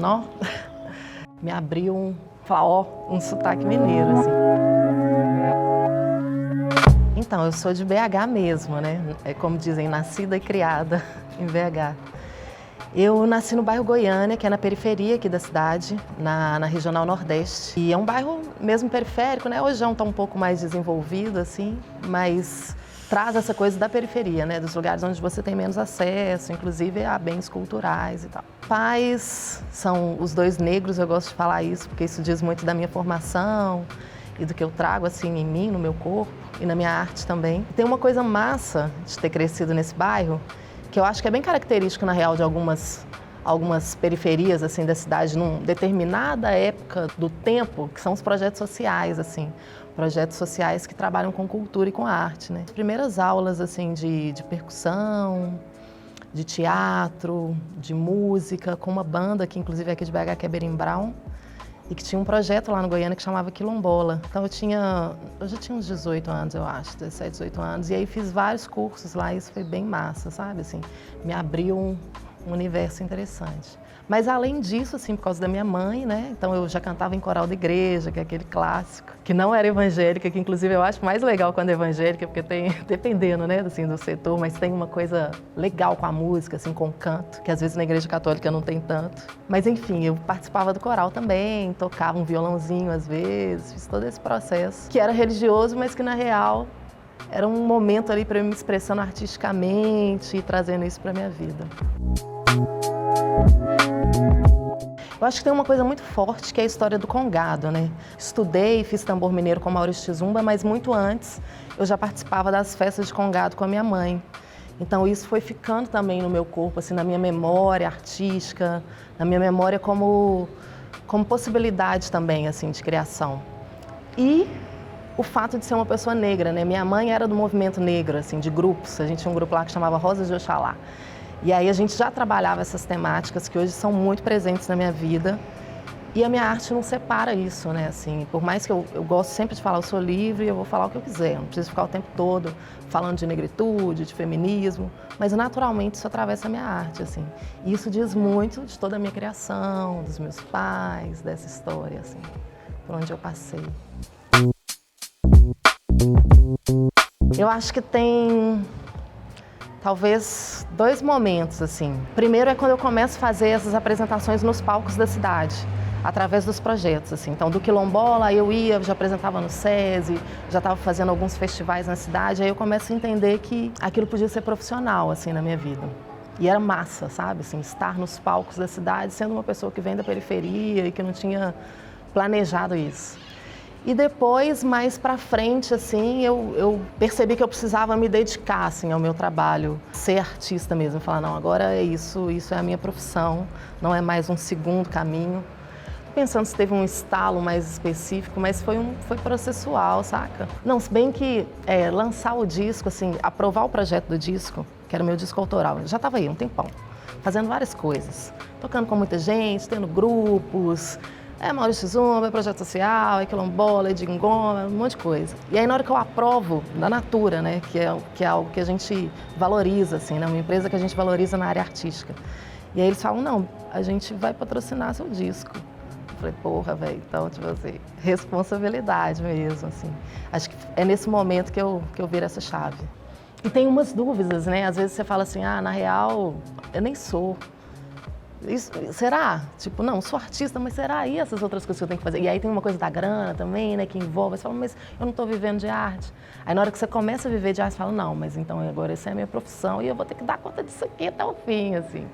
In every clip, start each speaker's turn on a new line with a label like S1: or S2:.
S1: nó, me abriu um sotaque mineiro, assim. Então, eu sou de BH mesmo, né? É como dizem, nascida e criada em BH. Eu nasci no bairro Goiânia, que é na periferia aqui da cidade, na Regional Nordeste. E é um bairro mesmo periférico, né? Hoje já está um pouco mais desenvolvido, assim, mas traz essa coisa da periferia, né? Dos lugares onde você tem menos acesso, inclusive a bens culturais e tal. Pais são os dois negros, eu gosto de falar isso, porque isso diz muito da minha formação e do que eu trago, assim, em mim, no meu corpo e na minha arte também. Tem uma coisa massa de ter crescido nesse bairro, que eu acho que é bem característico, na real, de algumas periferias, assim, da cidade, numa determinada época do tempo, que são os projetos sociais, assim. Projetos sociais que trabalham com cultura e com arte, né? As primeiras aulas, assim, de percussão, de teatro, de música, com uma banda que, inclusive, é aqui de BH, que é Berimbau, e que tinha um projeto lá no Goiânia que chamava Quilombola. Então eu já tinha uns 18 anos, eu acho, 17, 18 anos, e aí fiz vários cursos lá e isso foi bem massa, sabe? Assim, me abriu um universo interessante. Mas além disso, assim, por causa da minha mãe, né? Então eu já cantava em coral da igreja, que é aquele clássico, que não era evangélica, que inclusive eu acho mais legal quando é evangélica, porque tem, dependendo, né, assim, do setor, mas tem uma coisa legal com a música, assim, com o canto, que às vezes na igreja católica não tem tanto. Mas enfim, eu participava do coral também, tocava um violãozinho às vezes, fiz todo esse processo, que era religioso, mas que na real era um momento ali para eu me expressando artisticamente e trazendo isso para minha vida. Eu acho que tem uma coisa muito forte que é a história do congado, né? Estudei e fiz tambor mineiro com Maurício Tizumba, mas muito antes eu já participava das festas de congado com a minha mãe. Então isso foi ficando também no meu corpo, assim, na minha memória artística, na minha memória como possibilidade também, assim, de criação. E o fato de ser uma pessoa negra, né? Minha mãe era do movimento negro, assim, de grupos. A gente tinha um grupo lá que chamava Rosas de Oxalá. E aí a gente já trabalhava essas temáticas que hoje são muito presentes na minha vida. E a minha arte não separa isso, né? Assim, por mais que eu gosto sempre de falar, eu sou livre, eu vou falar o que eu quiser. Não preciso ficar o tempo todo falando de negritude, de feminismo. Mas naturalmente isso atravessa a minha arte, assim. E isso diz muito de toda a minha criação, dos meus pais, dessa história, assim, por onde eu passei. Eu acho que tem talvez dois momentos, assim. Primeiro é quando eu começo a fazer essas apresentações nos palcos da cidade, através dos projetos, assim. Então, do Quilombola, eu já apresentava no SESI, já estava fazendo alguns festivais na cidade, aí eu começo a entender que aquilo podia ser profissional, assim, na minha vida. E era massa, sabe, assim, estar nos palcos da cidade, sendo uma pessoa que vem da periferia e que não tinha planejado isso. E depois, mais pra frente, assim, eu percebi que eu precisava me dedicar, assim, ao meu trabalho, ser artista mesmo, falar, não, agora é isso é a minha profissão, não é mais um segundo caminho. Pensando se teve um estalo mais específico, mas foi processual, saca? Não, se bem que lançar o disco, assim, aprovar o projeto do disco, que era o meu disco autoral, já estava aí um tempão, fazendo várias coisas, tocando com muita gente, tendo grupos, Maurício Tizumba, projeto social, Quilombola, Dingoma, um monte de coisa. E aí na hora que eu aprovo, da Natura, né, que é algo que a gente valoriza, assim, né, uma empresa que a gente valoriza na área artística. E aí eles falam, não, a gente vai patrocinar seu disco. Eu falei, porra, velho, então, tipo assim, responsabilidade mesmo, assim. Acho que é nesse momento que eu viro essa chave. E tem umas dúvidas, né, às vezes você fala assim, na real, eu nem sou. Isso, será? Tipo, não, sou artista, mas será? E essas outras coisas que eu tenho que fazer? E aí tem uma coisa da grana também, né, que envolve. Você fala, mas eu não estou vivendo de arte. Aí na hora que você começa a viver de arte, você fala, não, mas então agora essa é a minha profissão e eu vou ter que dar conta disso aqui até o fim, assim.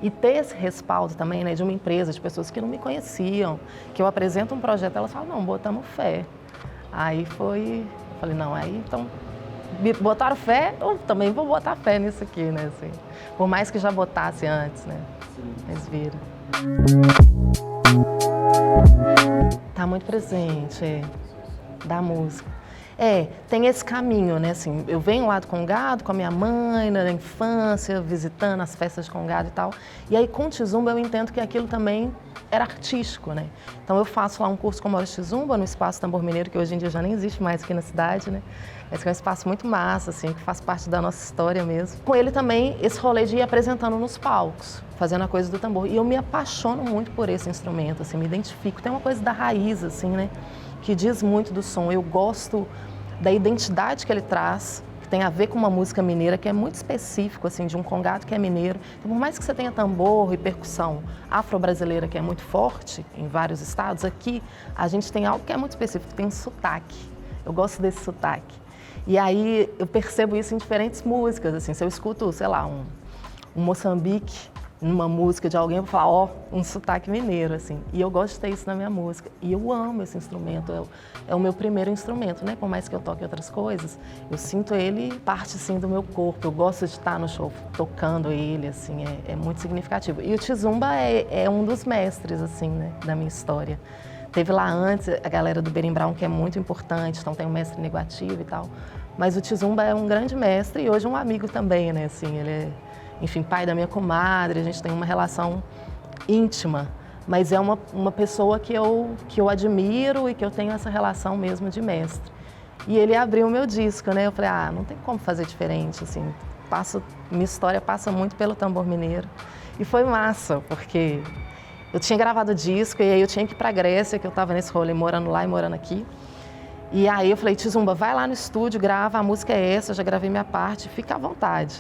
S1: E ter esse respaldo também, né, de uma empresa, de pessoas que não me conheciam, que eu apresento um projeto, elas falam, não, botamos fé. Aí falei, não, aí então, botaram fé, eu também vou botar fé nisso aqui, né, assim. Por mais que já botasse antes, né. Mas vira. Tá muito presente, da música. Tem esse caminho, né? Assim, eu venho lá do Congado com a minha mãe, na infância, visitando as festas de Congado e tal. E aí com o Tizumba eu entendo que aquilo também era artístico, né? Então eu faço lá um curso com o Maurício Tizumba no Espaço Tambor Mineiro, que hoje em dia já nem existe mais aqui na cidade, né? Esse é um espaço muito massa, assim, que faz parte da nossa história mesmo. Com ele também, esse rolê de ir apresentando nos palcos, fazendo a coisa do tambor. E eu me apaixono muito por esse instrumento, assim, me identifico. Tem uma coisa da raiz, assim, né? Que diz muito do som. Eu gosto da identidade que ele traz, que tem a ver com uma música mineira, que é muito específico, assim, de um congado que é mineiro. Então, por mais que você tenha tambor e percussão afro-brasileira, que é muito forte em vários estados, aqui a gente tem algo que é muito específico, tem um sotaque. Eu gosto desse sotaque. E aí eu percebo isso em diferentes músicas, assim, se eu escuto, sei lá, um Moçambique, numa música de alguém, eu vou falar, um sotaque mineiro, assim. E eu gosto de ter isso na minha música. E eu amo esse instrumento, é o meu primeiro instrumento, né? Por mais que eu toque outras coisas, eu sinto ele parte, assim, do meu corpo. Eu gosto de estar no show tocando ele, assim, é muito significativo. E o Tizumba é um dos mestres, assim, né, da minha história. Teve lá antes a galera do Berimbau, que é muito importante, então tem um mestre negativo e tal. Mas o Tizumba é um grande mestre e hoje um amigo também, né? Assim, ele é, enfim, pai da minha comadre, a gente tem uma relação íntima, mas é uma pessoa que eu admiro e que eu tenho essa relação mesmo de mestre. E ele abriu o meu disco, né? Eu falei, não tem como fazer diferente, assim, minha história passa muito pelo tambor mineiro. E foi massa, porque eu tinha gravado o disco e aí eu tinha que ir para a Grécia, que eu estava nesse rolê, morando lá e morando aqui. E aí eu falei, Tizumba, vai lá no estúdio, grava, a música é essa, eu já gravei minha parte, fica à vontade.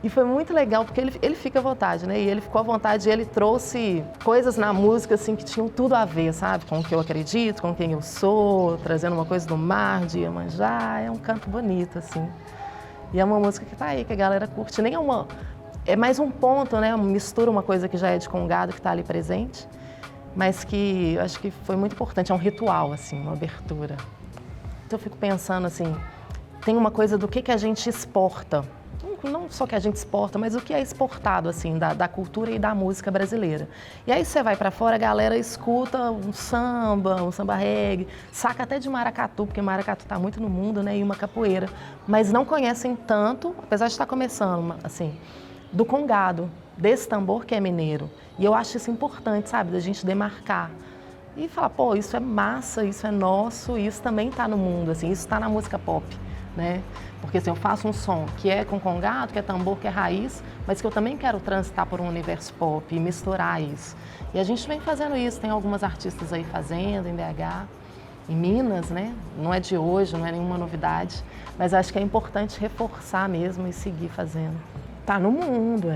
S1: E foi muito legal, porque ele fica à vontade, né? E ele ficou à vontade e ele trouxe coisas na música, assim, que tinham tudo a ver, sabe? Com o que eu acredito, com quem eu sou, trazendo uma coisa do mar, de Iemanjá, é um canto bonito, assim. E é uma música que tá aí, que a galera curte, nem é mais um ponto, né? Mistura uma coisa que já é de Congado, que está ali presente, mas que eu acho que foi muito importante, é um ritual, assim, uma abertura. Então eu fico pensando assim, tem uma coisa do que a gente exporta, não só que a gente exporta, mas o que é exportado, assim, da cultura e da música brasileira. E aí você vai para fora, a galera escuta um samba reggae, saca até de maracatu, porque maracatu está muito no mundo, né? E uma capoeira, mas não conhecem tanto, apesar de estar começando, assim, do congado, desse tambor que é mineiro. E eu acho isso importante, sabe, da gente demarcar. E falar, pô, isso é massa, isso é nosso, isso também está no mundo, assim, isso está na música pop, né? Porque assim, eu faço um som que é com congado, que é tambor, que é raiz, mas que eu também quero transitar por um universo pop e misturar isso. E a gente vem fazendo isso, tem algumas artistas aí fazendo, em BH, em Minas, né? Não é de hoje, não é nenhuma novidade, mas acho que é importante reforçar mesmo e seguir fazendo. Tá no mundo,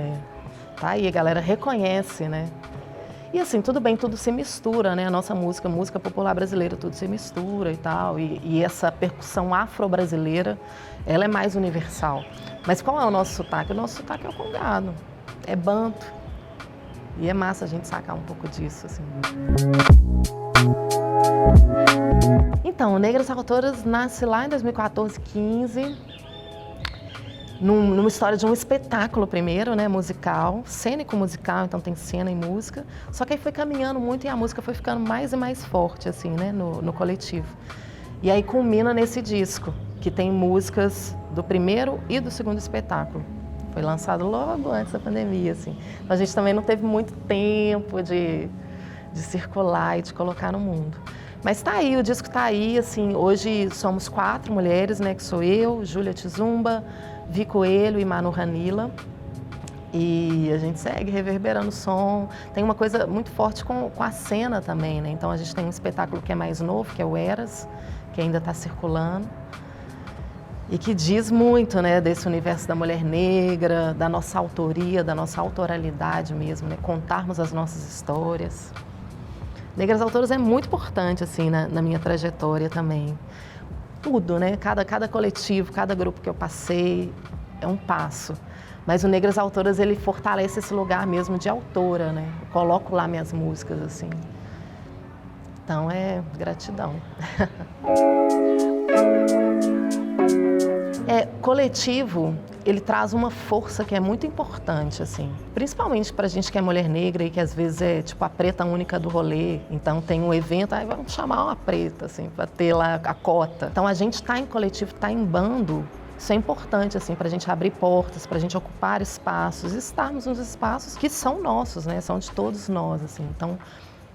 S1: tá aí, a galera reconhece, né? E assim, tudo bem, tudo se mistura, né? A nossa música popular brasileira, tudo se mistura e tal. E essa percussão afro-brasileira, ela é mais universal. Mas qual é o nosso sotaque? O nosso sotaque é o congado, é banto. E é massa a gente sacar um pouco disso, assim. Então, Negras Autoras nasce lá em 2014, 15, numa história de um espetáculo primeiro, né, musical, cênico musical, então tem cena e música, só que aí foi caminhando muito e a música foi ficando mais e mais forte, assim, né, no coletivo. E aí culmina nesse disco, que tem músicas do primeiro e do segundo espetáculo. Foi lançado logo antes da pandemia, assim. Então a gente também não teve muito tempo de circular e de colocar no mundo. Mas tá aí, o disco tá aí, assim, hoje somos 4 mulheres, né, que sou eu, Júlia Tizumba, Vi Coelho e Manu Ranila. E a gente segue reverberando o som. Tem uma coisa muito forte com a cena também, né? Então a gente tem um espetáculo que é mais novo, que é o Eras, que ainda está circulando. E que diz muito, né, desse universo da mulher negra, da nossa autoria, da nossa autoralidade mesmo, né? Contarmos as nossas histórias. Negras Autoras é muito importante, assim, na minha trajetória também. Tudo, né? Cada coletivo, cada grupo que eu passei é um passo. Mas o Negras Autoras, ele fortalece esse lugar mesmo de autora, né? Eu coloco lá minhas músicas, assim. Então, é gratidão. Coletivo, ele traz uma força que é muito importante, assim. Principalmente pra gente que é mulher negra e que às vezes é tipo a preta única do rolê. Então tem um evento, aí vamos chamar uma preta, assim, pra ter lá a cota. Então a gente tá em coletivo, tá em bando. Isso é importante, assim, pra gente abrir portas, pra gente ocupar espaços, estarmos nos espaços que são nossos, né? São de todos nós, assim. Então,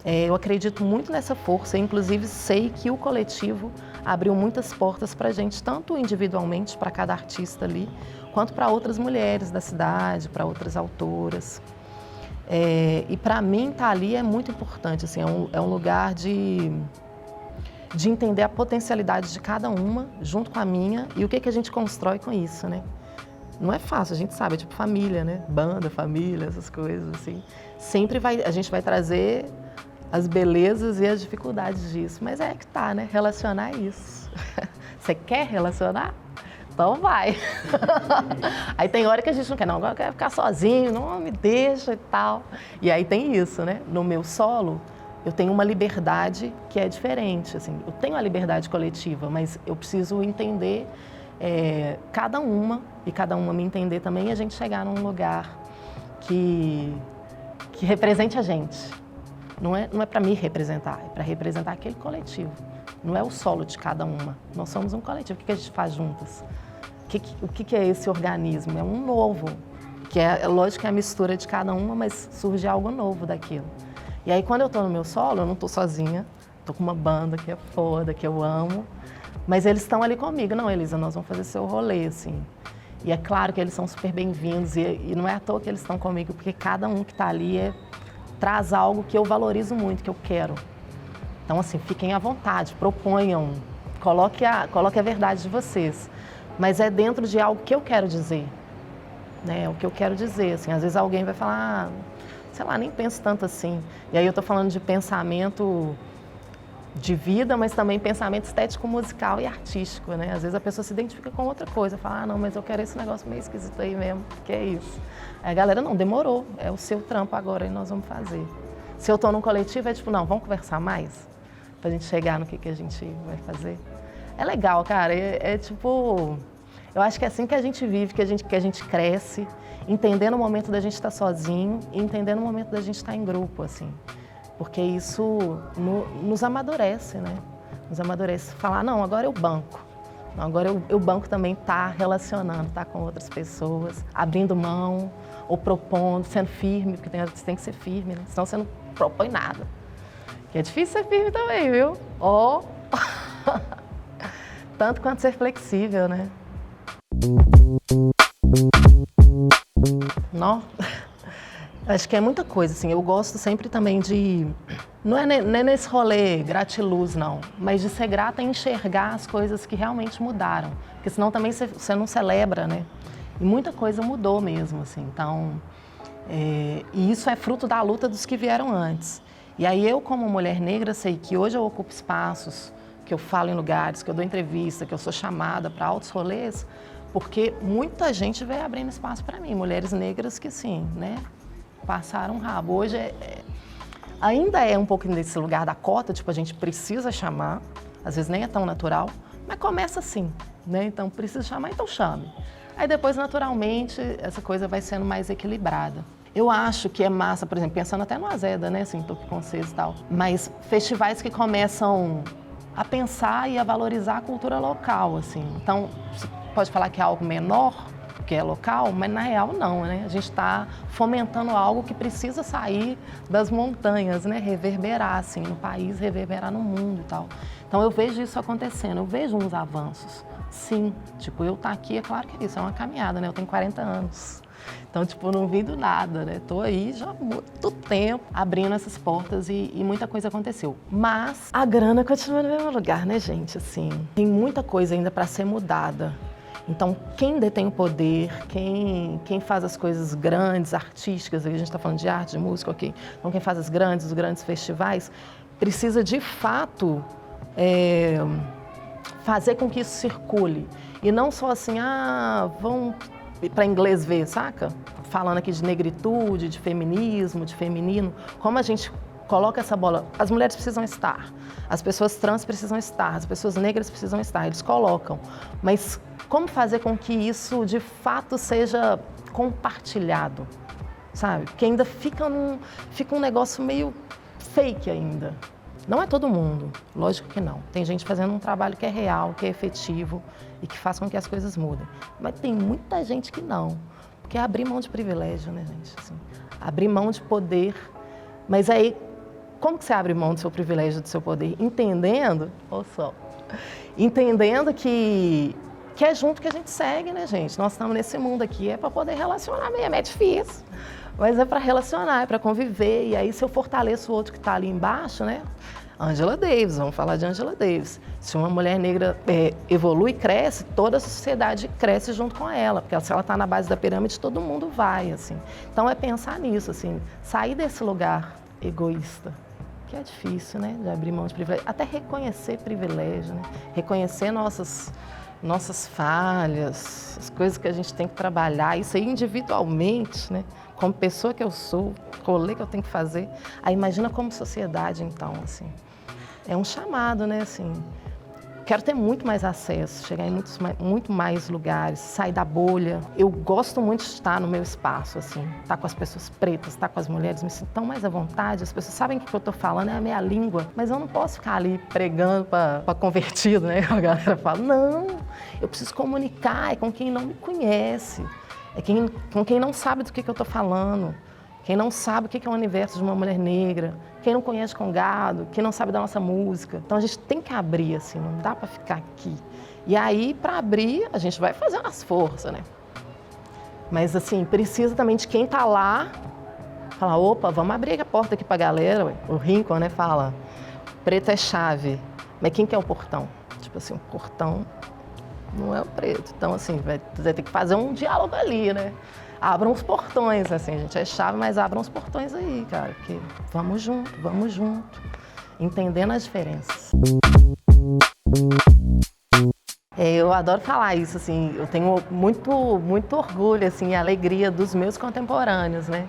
S1: eu acredito muito nessa força, inclusive sei que o coletivo abriu muitas portas para a gente, tanto individualmente, para cada artista ali, quanto para outras mulheres da cidade, para outras autoras. E para mim, estar ali é muito importante, assim, é um lugar de entender a potencialidade de cada uma, junto com a minha, e o que a gente constrói com isso, né? Não é fácil, a gente sabe, é tipo família, né? Banda, família, essas coisas, assim. Sempre a gente vai trazer as belezas e as dificuldades disso, mas é que tá, né? Relacionar é isso. Você quer relacionar? Então vai. Aí tem hora que a gente não quer, não, agora eu quero ficar sozinho, não me deixa e tal. E aí tem isso, né? No meu solo, eu tenho uma liberdade que é diferente, assim. Eu tenho a liberdade coletiva, mas eu preciso entender cada uma, e cada uma me entender também, e a gente chegar num lugar que represente a gente. Não é para me representar, é para representar aquele coletivo. Não é o solo de cada uma. Nós somos um coletivo. O que a gente faz juntas? O que é esse organismo? É um novo, que é lógico que é a mistura de cada uma, mas surge algo novo daquilo. E aí, quando eu estou no meu solo, eu não estou sozinha, estou com uma banda que é foda, que eu amo, mas eles estão ali comigo. Não, Elisa, nós vamos fazer seu rolê, assim. E é claro que eles são super bem-vindos, e não é à toa que eles estão comigo, porque cada um que está ali traz algo que eu valorizo muito, que eu quero. Então, assim, fiquem à vontade, proponham, coloque a verdade de vocês. Mas é dentro de algo que eu quero dizer, né? O que eu quero dizer, assim. Às vezes alguém vai falar, sei lá, nem penso tanto assim. E aí eu tô falando de pensamento de vida, mas também pensamento estético, musical e artístico, né? Às vezes a pessoa se identifica com outra coisa, fala, não, mas eu quero esse negócio meio esquisito aí mesmo, que é isso. Aí a galera, não, demorou, é o seu trampo agora e nós vamos fazer. Se eu tô num coletivo, é tipo, não, vamos conversar mais? Pra gente chegar no que a gente vai fazer. É legal, cara, tipo, eu acho que é assim que a gente vive, que a gente cresce, entendendo o momento da gente estar sozinho e entendendo o momento da gente estar em grupo, assim. Porque isso nos amadurece, né? Nos amadurece. Falar, não, agora eu banco. Não, agora eu banco também tá relacionando, tá com outras pessoas, abrindo mão ou propondo, sendo firme, porque você tem que ser firme, né? Senão você não propõe nada. Que é difícil ser firme também, viu? Tanto quanto ser flexível, né? Não. Acho que é muita coisa, assim. Eu gosto sempre também de... Não é nesse rolê gratiluz, não. Mas de ser grata e enxergar as coisas que realmente mudaram. Porque senão também você não celebra, né? E muita coisa mudou mesmo, assim. Então, e isso é fruto da luta dos que vieram antes. E aí eu, como mulher negra, sei que hoje eu ocupo espaços, que eu falo em lugares, que eu dou entrevista, que eu sou chamada para altos rolês, porque muita gente veio abrindo espaço para mim. Mulheres negras que, sim, né? Passaram rabo. Hoje ainda é um pouco nesse lugar da cota, tipo, a gente precisa chamar, às vezes nem é tão natural, mas começa assim, né? Então, precisa chamar, então chame. Aí depois, naturalmente, essa coisa vai sendo mais equilibrada. Eu acho que é massa, por exemplo, pensando até no Azeda, né? Assim, tô aqui com vocês e tal, mas festivais que começam a pensar e a valorizar a cultura local, assim. Então, você pode falar que é algo menor, que é local, mas na real não, né? A gente está fomentando algo que precisa sair das montanhas, né? Reverberar, assim, no país, reverberar no mundo e tal. Então eu vejo isso acontecendo, eu vejo uns avanços. Sim, tipo, eu estar aqui, é claro que é isso, é uma caminhada, né? Eu tenho 40 anos. Então, tipo, eu não vim do nada, né? Tô aí já há muito tempo abrindo essas portas e muita coisa aconteceu. Mas a grana continua no mesmo lugar, né, gente? Assim, tem muita coisa ainda para ser mudada. Então, quem detém o poder, quem faz as coisas grandes, artísticas, a gente está falando de arte, de música, ok? Então, quem faz os grandes festivais, precisa de fato fazer com que isso circule. E não só assim, vão para inglês ver, saca? Falando aqui de negritude, de feminismo, de feminino, como a gente coloca essa bola, as mulheres precisam estar, as pessoas trans precisam estar, as pessoas negras precisam estar, eles colocam. Mas como fazer com que isso de fato seja compartilhado, sabe? Porque ainda fica um negócio meio fake ainda. Não é todo mundo, lógico que não. Tem gente fazendo um trabalho que é real, que é efetivo e que faz com que as coisas mudem. Mas tem muita gente que não, porque é abrir mão de privilégio, né, gente? Assim, abrir mão de poder. Mas aí, como que você abre mão do seu privilégio, do seu poder? Entendendo, entendendo que é junto que a gente segue, né, gente? Nós estamos nesse mundo aqui, é para poder relacionar mesmo, é difícil. Mas é para relacionar, é para conviver. E aí, se eu fortaleço o outro que está ali embaixo, né? Angela Davis, vamos falar de Angela Davis. Se uma mulher negra evolui, cresce, toda a sociedade cresce junto com ela. Porque se ela está na base da pirâmide, todo mundo vai, assim. Então, é pensar nisso, assim. Sair desse lugar egoísta, que é difícil, né? De abrir mão de privilégio. Até reconhecer privilégio, né? Reconhecer nossas falhas, as coisas que a gente tem que trabalhar, isso aí individualmente, né? Como pessoa que eu sou, rolê que eu tenho que fazer. Aí imagina como sociedade, então, assim. É um chamado, né, assim. Quero ter muito mais acesso, chegar em muito mais lugares, sair da bolha. Eu gosto muito de estar no meu espaço, assim. Estar com as pessoas pretas, estar com as mulheres, me sinto tão mais à vontade. As pessoas sabem que eu estou falando, é a minha língua. Mas eu não posso ficar ali pregando para convertido, né? A galera fala, não, eu preciso comunicar, é com quem não me conhece. É com quem não sabe do que eu estou falando, quem não sabe o que é o universo de uma mulher negra, quem não conhece Congado, quem não sabe da nossa música. Então a gente tem que abrir, assim, não dá para ficar aqui. E aí, para abrir, a gente vai fazendo as forças, né? Mas, assim, precisa também de quem está lá, falar, opa, vamos abrir a porta aqui para a galera. Ué. O Rincon, né, fala, preto é chave, mas quem que é o portão? Tipo assim, o portão não é o preto. Então, assim, vai ter que fazer um diálogo ali, né? Abram os portões, assim, a gente é chave, mas abram os portões aí, cara, porque vamos junto, entendendo as diferenças. Eu adoro falar isso, assim, eu tenho muito orgulho, assim, e alegria dos meus contemporâneos, né?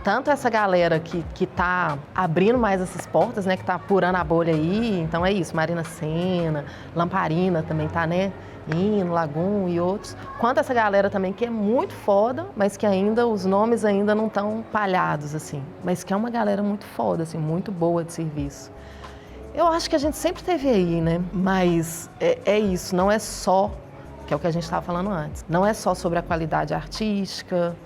S1: Tanto essa galera que tá abrindo mais essas portas, né, que tá apurando a bolha aí, então é isso, Marina Sena, Lamparina também tá, né? Hino, Lagum e outros, quanto essa galera também que é muito foda, mas que ainda, os nomes ainda não estão palhados, assim, mas que é uma galera muito foda, assim, muito boa de serviço. Eu acho que a gente sempre teve aí, né, mas é isso, não é só, que é o que a gente estava falando antes, não é só sobre a qualidade artística,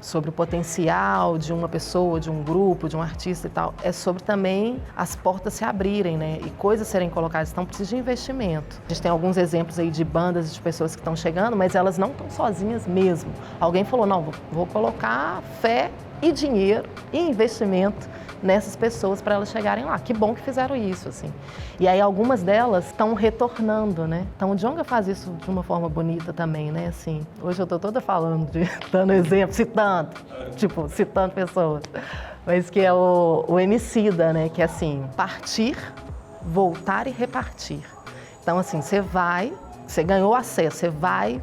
S1: sobre o potencial de uma pessoa, de um grupo, de um artista e tal, é sobre também as portas se abrirem, né, e coisas serem colocadas, então precisa de investimento. A gente tem alguns exemplos aí de bandas, de pessoas que estão chegando, mas elas não estão sozinhas mesmo. Alguém falou, não, vou colocar fé e dinheiro e investimento nessas pessoas para elas chegarem lá. Que bom que fizeram isso, assim. E aí algumas delas estão retornando, né? Então o Djonga faz isso de uma forma bonita também, né? Assim, hoje eu tô toda falando, dando exemplo, citando pessoas. Mas que é o Emicida, né? Que é assim, partir, voltar e repartir. Então assim, você ganhou acesso, você vai,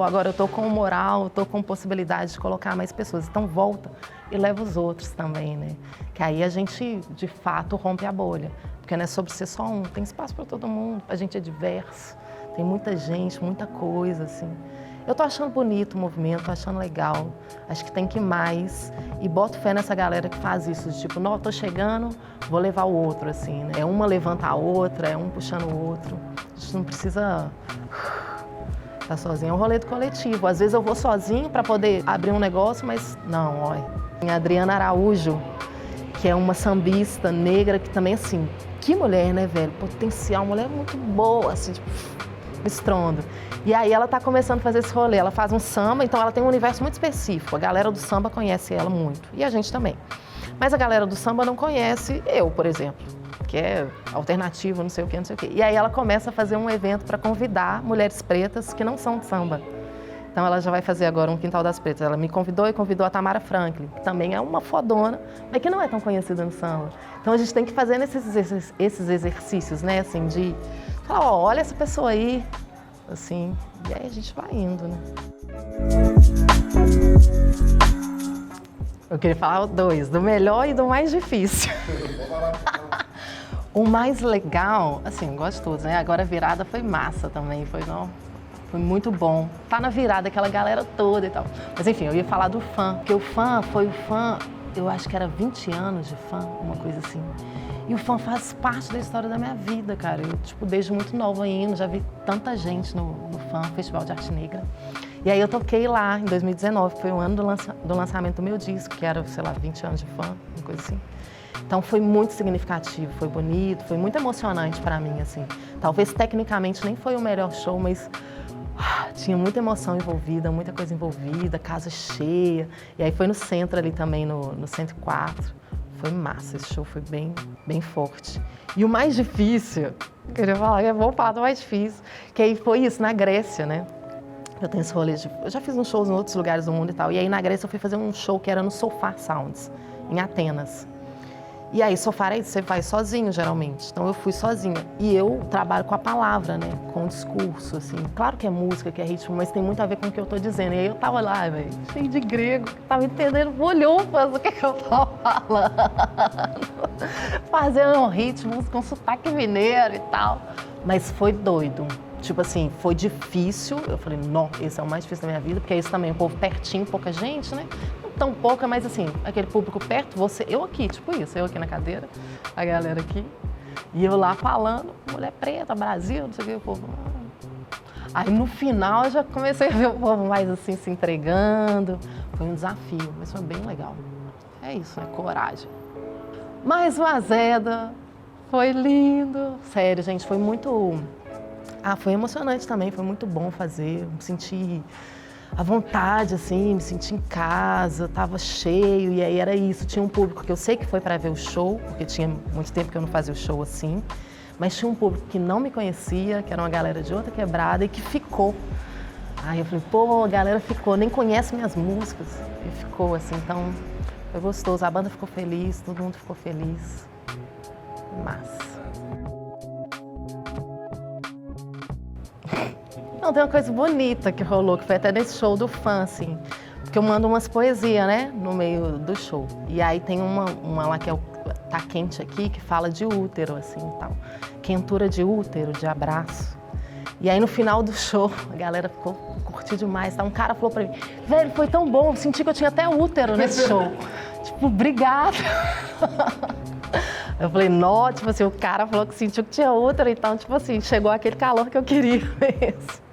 S1: agora eu estou com moral, estou com possibilidade de colocar mais pessoas. Então volta e leva os outros também, né? Que aí a gente, de fato, rompe a bolha. Porque não é sobre ser só um, tem espaço para todo mundo, a gente é diverso, tem muita gente, muita coisa, assim. Eu tô achando bonito o movimento, tô achando legal, acho que tem que ir mais. E boto fé nessa galera que faz isso, de tipo, não, tô chegando, vou levar o outro, assim, né? É uma levanta a outra, é um puxando o outro. A gente não precisa estar sozinho, é um rolê do coletivo. Às vezes eu vou sozinho para poder abrir um negócio, mas não, olha. A Adriana Araújo, que é uma sambista negra, que também, assim, que mulher, né, velho? Potencial, mulher muito boa, assim, tipo, estrondo. E aí ela tá começando a fazer esse rolê, ela faz um samba, então ela tem um universo muito específico. A galera do samba conhece ela muito, e a gente também. Mas a galera do samba não conhece eu, por exemplo, que é alternativo, não sei o quê, não sei o quê. E aí ela começa a fazer um evento para convidar mulheres pretas que não são de samba. Então ela já vai fazer agora um Quintal das Pretas. Ela me convidou e convidou a Tamara Franklin, que também é uma fodona, mas que não é tão conhecida no samba. Então a gente tem que fazer esses exercícios, né, assim, de falar, ó, olha essa pessoa aí, assim, e aí a gente vai indo, né? Eu queria falar dois, do melhor e do mais difícil. O mais legal, assim, eu gosto de todos, né? Agora a virada foi massa também, foi muito bom. Tá na virada, aquela galera toda e tal. Mas enfim, eu ia falar do fã, porque o fã, eu acho que era 20 anos de fã, uma coisa assim. E o fã faz parte da história da minha vida, cara. Eu, tipo, desde muito nova indo, já vi tanta gente no fã, Festival de Arte Negra. E aí eu toquei lá em 2019, que foi o ano do lançamento do meu disco, que era, sei lá, 20 anos de fã, uma coisa assim. Então foi muito significativo, foi bonito, foi muito emocionante pra mim, assim. Talvez tecnicamente nem foi o melhor show, mas tinha muita emoção envolvida, muita coisa envolvida, casa cheia. E aí foi no centro ali também, no 104. Foi massa, esse show foi bem forte. E o mais difícil, queria falar, vamos falar do mais difícil, que aí foi isso, na Grécia, né? Eu tenho esse rolê eu já fiz uns shows em outros lugares do mundo e tal, e aí na Grécia eu fui fazer um show que era no Sofar Sounds, em Atenas. E aí, Sofar aí você vai sozinho, geralmente. Então eu fui sozinha. E eu trabalho com a palavra, né? Com o discurso, assim. Claro que é música, que é ritmo, mas tem muito a ver com o que eu tô dizendo. E aí eu tava lá, velho, cheio de grego, tava entendendo bolhufas o que eu tava falando. Fazendo um ritmo com sotaque mineiro e tal. Mas foi doido. Tipo assim, foi difícil. Eu falei, não, esse é o mais difícil da minha vida, porque é isso também, o povo pertinho, pouca gente, né? Tão pouca, mas assim, aquele público perto, eu aqui, tipo isso, eu aqui na cadeira, a galera aqui, e eu lá falando, mulher preta, Brasil, não sei o que, o povo. Aí no final eu já comecei a ver o povo mais assim, se entregando, foi um desafio, mas foi bem legal. É isso, né? Coragem. Mas o Azeda foi lindo, sério, gente, foi muito. Foi emocionante também, foi muito bom fazer, me senti à vontade, assim, me senti em casa, tava cheio, e aí era isso, tinha um público que eu sei que foi para ver o show, porque tinha muito tempo que eu não fazia o show assim, mas tinha um público que não me conhecia, que era uma galera de outra quebrada e que ficou. Aí eu falei, pô, a galera ficou, nem conhece minhas músicas, e ficou assim, então foi gostoso, a banda ficou feliz, todo mundo ficou feliz, massa. Não, tem uma coisa bonita que rolou, que foi até nesse show do fã, assim, porque eu mando umas poesias, né, no meio do show. E aí tem uma lá que é o Tá Quente Aqui, que fala de útero, assim, e tal. Quentura de útero, de abraço. E aí no final do show, a galera curtiu demais, tá? Um cara falou pra mim, velho, foi tão bom, eu senti que eu tinha até útero nesse show. Tipo, obrigada. Eu falei, não, tipo assim, o cara falou que sentiu que tinha útero, então, tipo assim, chegou aquele calor que eu queria mesmo.